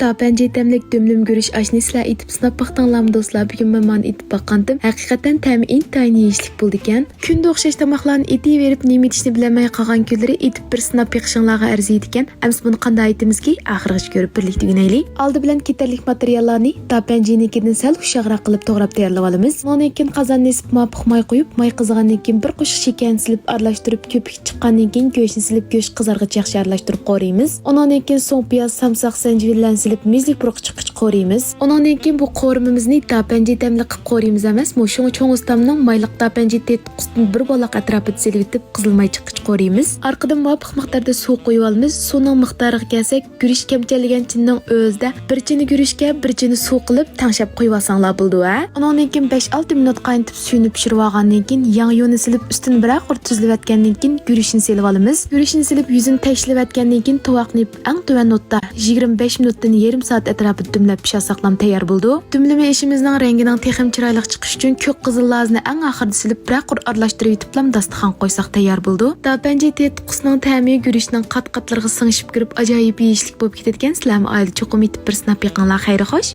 Tapanca temlik dümlüm görüş aşını sizler itip sınap baxtanlarım dostlar. Bugün ben man itip bakkandım. Hakikaten təmi intayın yeyişlik buldu eken. Künde oxşaş tamaklarını iti verip neymi itişini bilemeye qalan günleri itip bir sınap yıqışınlarga arziydi eken. Əms bunu qanday itimiz ki, ahırıç görüp birlikte güneyli. Aldı bilen keterlik materyallarını tapancaynikidin sel uşağıra qılıp toğrap tayarlap alımız. Onun ekin qazan nesip mapıq may qoyup, may qızıgan ekin bir qoşuq şeken silip arlaştırıp köpük çıqqan ekin göğüşünü silip göğüş qızargıç yaxşı arlaştırıp qoruymiz. Onun ekin son piyaz, samsaq, zencefillen silip mizlik buruq çıqıç qoruymiz. Onun ekin bu qorumimizni tapanca temlik qıp qoruymiz emas. Moşun çoğun ustamның maylık tapanca tetqısını bir bolaq atrapı silip itip qızılmay çıqıç qoruymiz. Arqadan mapıq miqdarda su qoyup alımız. Sunun miqdarıga kelsek, gürüş kemçelgen çinning özde bir çini gürüşke bir çini su qılıp tangshab qoyup alsanglar buldu ha. Onun ekin 5-6 minut qaynatib suyunu pişirip algandan keyin yang yo'ni silip üstünü bir qurt tuzlab atgandan keyin gürüşini silip alamiz. Gürüşini silip yüzünü tashlab atgandan keyin tovoqni eng tuvan notda 25 minutdan yarım saat atrofida dumlab pishasaqlam tayyor bo'ldi. Dumlama ishimizning rangining texim chiroyli chiqish uchun ko'k qizil lazni eng oxirida silib bir qurt aralashtirib yutiblam dasturxon qo'ysak tayyor bo'ldi. Tapanca tetqisining ta'mi gürüşning qat-qatlariga singishib kirib ajoyib yeyishlik bo'lib ketadigan. Sizlarni oila cho'qim etib bir sinab yaqinlar xayri xo'sh.